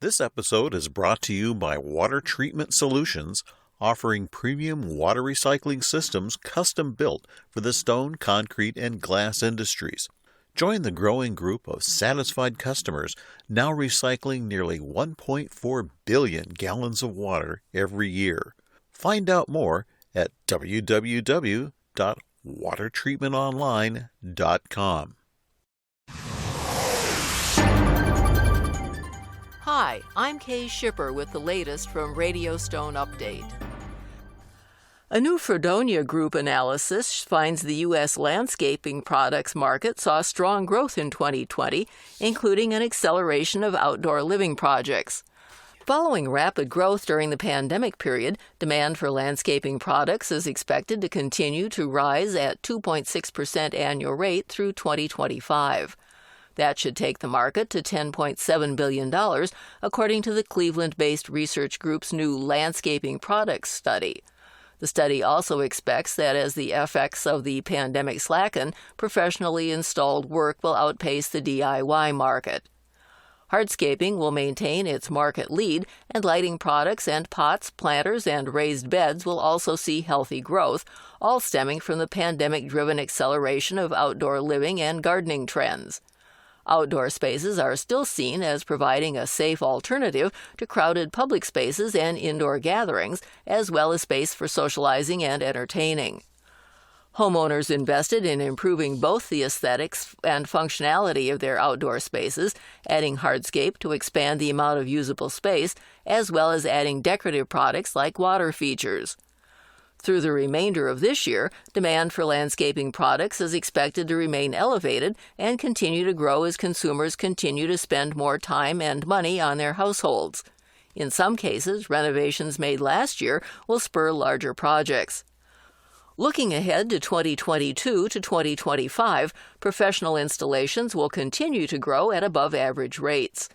This episode is brought to you by Water Treatment Solutions, offering premium water recycling systems custom-built for the stone, concrete, and glass industries. Join the growing group of satisfied customers now recycling nearly 1.4 billion gallons of water every year. Find out more at www.watertreatmentonline.com. Hi, I'm Kay Shipper with the latest from Radio Stone Update. A new Fredonia Group analysis finds the U.S. landscaping products market saw strong growth in 2020, including an acceleration of outdoor living projects. Following rapid growth during the pandemic period, demand for landscaping products is expected to continue to rise at 2.6% annual rate through 2025. That should take the market to $10.7 billion, according to the Cleveland-based research group's new landscaping products study. The study also expects that as the effects of the pandemic slacken, professionally installed work will outpace the DIY market. Hardscaping will maintain its market lead, and lighting products and pots, planters, and raised beds will also see healthy growth, all stemming from the pandemic-driven acceleration of outdoor living and gardening trends. Outdoor spaces are still seen as providing a safe alternative to crowded public spaces and indoor gatherings, as well as space for socializing and entertaining. Homeowners invested in improving both the aesthetics and functionality of their outdoor spaces, adding hardscape to expand the amount of usable space, as well as adding decorative products like water features. Through the remainder of this year, demand for landscaping products is expected to remain elevated and continue to grow as consumers continue to spend more time and money on their households. In some cases, renovations made last year will spur larger projects. Looking ahead to 2022 to 2025, professional installations will continue to grow at above-average rates.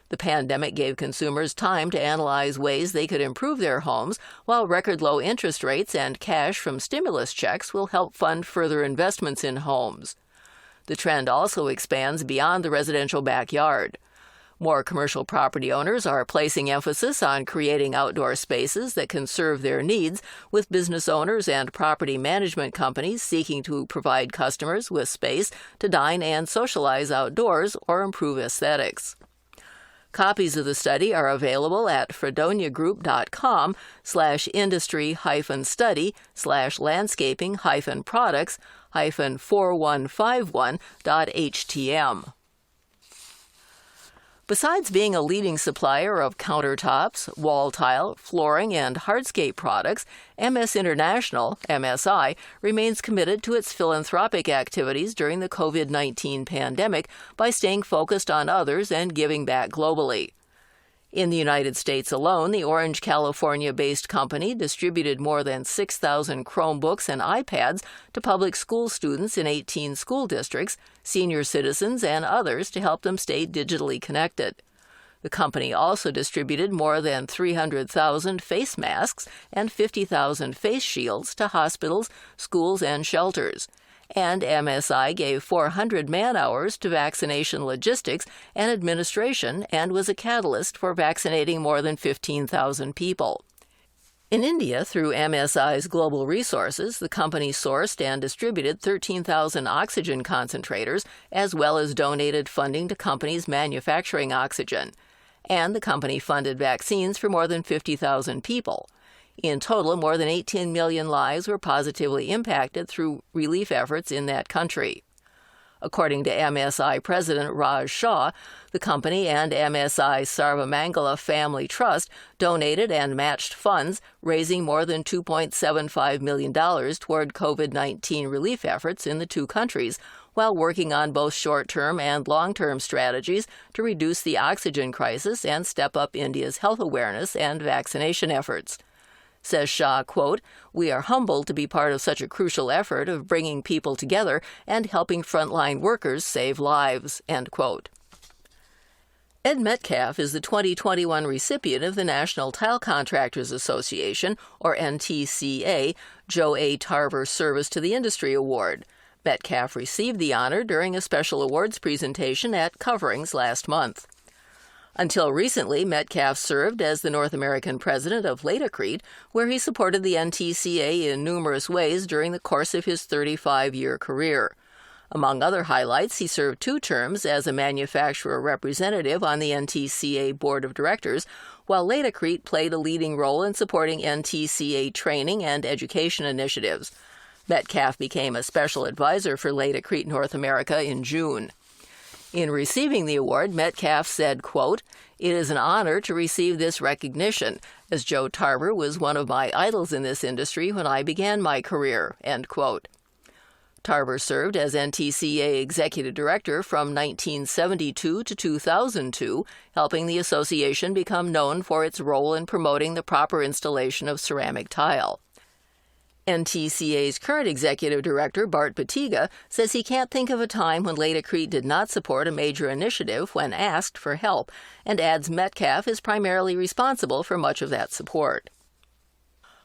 The pandemic gave consumers time to analyze ways they could improve their homes, while record-low interest rates and cash from stimulus checks will help fund further investments in homes. The trend also expands beyond the residential backyard. More commercial property owners are placing emphasis on creating outdoor spaces that can serve their needs, with business owners and property management companies seeking to provide customers with space to dine and socialize outdoors or improve aesthetics. Copies of the study are available at fredoniagroup.com/industry-study/landscaping-products-4151.htm. Besides being a leading supplier of countertops, wall tile, flooring, and hardscape products, MS International, MSI, remains committed to its philanthropic activities during the COVID-19 pandemic by staying focused on others and giving back globally. In the United States alone, the Orange, California-based company distributed more than 6,000 Chromebooks and iPads to public school students in 18 school districts, senior citizens, and others to help them stay digitally connected. The company also distributed more than 300,000 face masks and 50,000 face shields to hospitals, schools, and shelters. And MSI gave 400 man-hours to vaccination logistics and administration and was a catalyst for vaccinating more than 15,000 people. In India, through MSI's global resources, the company sourced and distributed 13,000 oxygen concentrators, as well as donated funding to companies manufacturing oxygen. And the company funded vaccines for more than 50,000 people. In total, more than 18 million lives were positively impacted through relief efforts in that country. According to MSI President Raj Shah, the company and MSI Sarvamangala Family Trust donated and matched funds, raising more than $2.75 million toward COVID-19 relief efforts in the two countries, while working on both short-term and long-term strategies to reduce the oxygen crisis and step up India's health awareness and vaccination efforts. Says Shah, quote, "We are humbled to be part of such a crucial effort of bringing people together and helping frontline workers save lives," end quote. Ed Metcalf is the 2021 recipient of the National Tile Contractors Association, or NTCA, Joe A. Tarver Service to the Industry Award. Metcalf received the honor during a special awards presentation at Coverings last month. Until recently, Metcalf served as the North American president of Laticrete, where he supported the NTCA in numerous ways during the course of his 35-year career. Among other highlights, he served 2 terms as a manufacturer representative on the NTCA Board of Directors, while Laticrete played a leading role in supporting NTCA training and education initiatives. Metcalf became a special advisor for Laticrete North America in June. In receiving the award, Metcalf said, quote, "It is an honor to receive this recognition, as Joe Tarver was one of my idols in this industry when I began my career," end quote. Tarver served as NTCA Executive Director from 1972 to 2002, helping the association become known for its role in promoting the proper installation of ceramic tile. NTCA's current Executive Director, Bart Batiga, says he can't think of a time when Laticrete did not support a major initiative when asked for help, and adds Metcalf is primarily responsible for much of that support.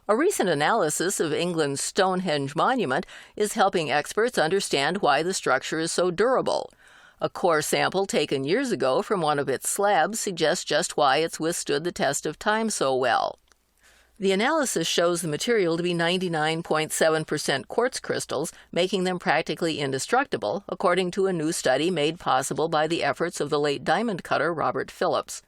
A recent analysis of England's Stonehenge monument is helping experts understand why the structure is so durable. A core sample taken years ago from one of its slabs suggests just why it's withstood the test of time so well. The analysis shows the material to be 99.7% quartz crystals, making them practically indestructible, according to a new study made possible by the efforts of the late diamond cutter Robert Phillips.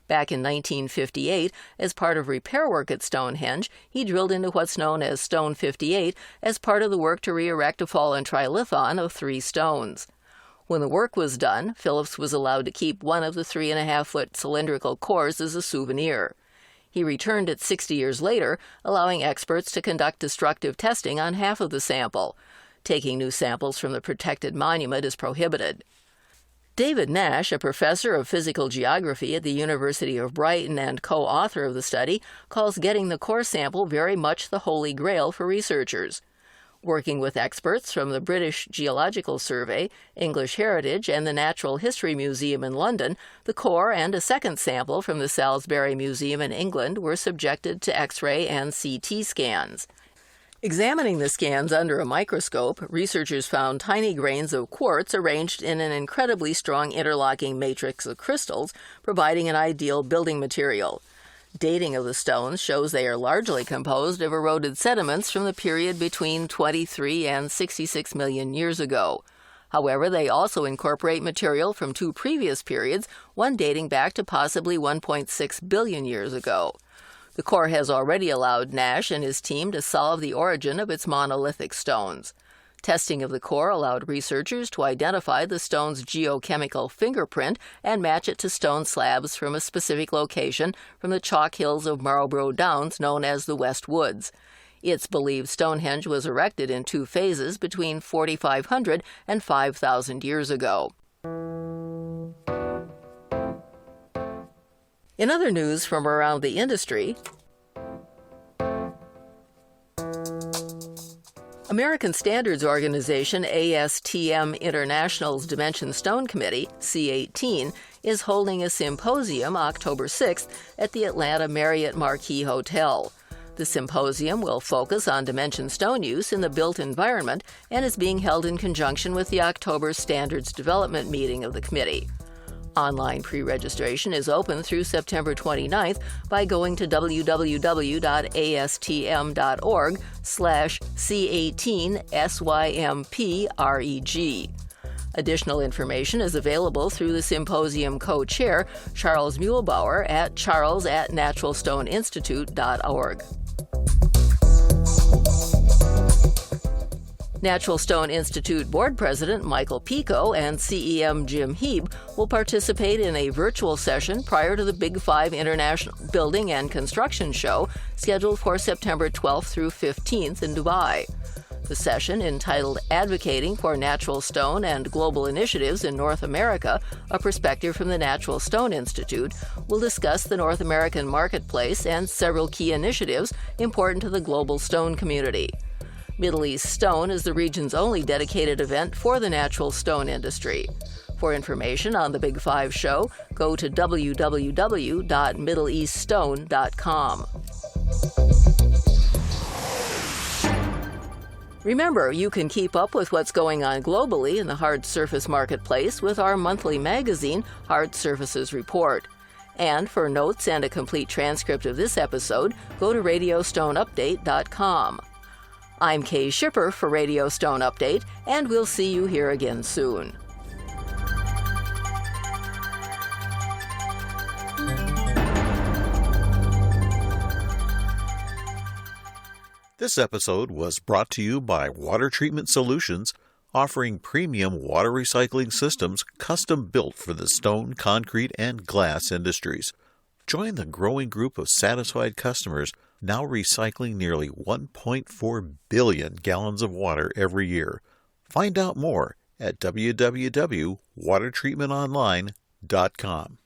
Back in 1958, as part of repair work at Stonehenge, he drilled into what's known as Stone 58 as part of the work to re-erect a fallen trilithon of 3 stones. When the work was done, Phillips was allowed to keep one of the 3.5-foot cylindrical cores as a souvenir. He returned it 60 years later, allowing experts to conduct destructive testing on half of the sample. Taking new samples from the protected monument is prohibited. David Nash, a professor of physical geography at the University of Brighton and co-author of the study, calls getting the core sample very much the holy grail for researchers. Working with experts from the British Geological Survey, English Heritage, and the Natural History Museum in London, the core and a second sample from the Salisbury Museum in England were subjected to X-ray and CT scans. Examining the scans under a microscope, researchers found tiny grains of quartz arranged in an incredibly strong interlocking matrix of crystals, providing an ideal building material. Dating of the stones shows they are largely composed of eroded sediments from the period between 23 and 66 million years ago. However, they also incorporate material from 2 previous periods, one dating back to possibly 1.6 billion years ago. The core has already allowed Nash and his team to solve the origin of its monolithic stones. Testing of the core allowed researchers to identify the stone's geochemical fingerprint and match it to stone slabs from a specific location from the chalk hills of Marlborough Downs known as the West Woods. It's believed Stonehenge was erected in 2 phases between 4,500 and 5,000 years ago. In other news from around the industry, American Standards Organization ASTM International's Dimension Stone Committee, C18, is holding a symposium October 6th at the Atlanta Marriott Marquis Hotel. The symposium will focus on dimension stone use in the built environment and is being held in conjunction with the October Standards Development meeting of the committee. Online pre-registration is open through September 29th by going to www.astm.org/C18SYMPREG. Additional information is available through the symposium co-chair, Charles Muehlbauer, at charles@naturalstoneinstitute.org. Natural Stone Institute Board President Michael Pico and CEM Jim Heeb will participate in a virtual session prior to the Big 5 International Building and Construction Show scheduled for September 12th through 15th in Dubai. The session, entitled Advocating for Natural Stone and Global Initiatives in North America, a perspective from the Natural Stone Institute, will discuss the North American marketplace and several key initiatives important to the global stone community. Middle East Stone is the region's only dedicated event for the natural stone industry. For information on the Big 5 show, go to www.middleeaststone.com. Remember, you can keep up with what's going on globally in the hard surface marketplace with our monthly magazine, Hard Surfaces Report. And for notes and a complete transcript of this episode, go to radiostoneupdate.com. I'm Kay Shipper for Radio Stone Update, and we'll see you here again soon. This episode was brought to you by Water Treatment Solutions, offering premium water recycling systems custom built for the stone, concrete, and glass industries. Join the growing group of satisfied customers now recycling nearly 1.4 billion gallons of water every year. Find out more at www.watertreatmentonline.com.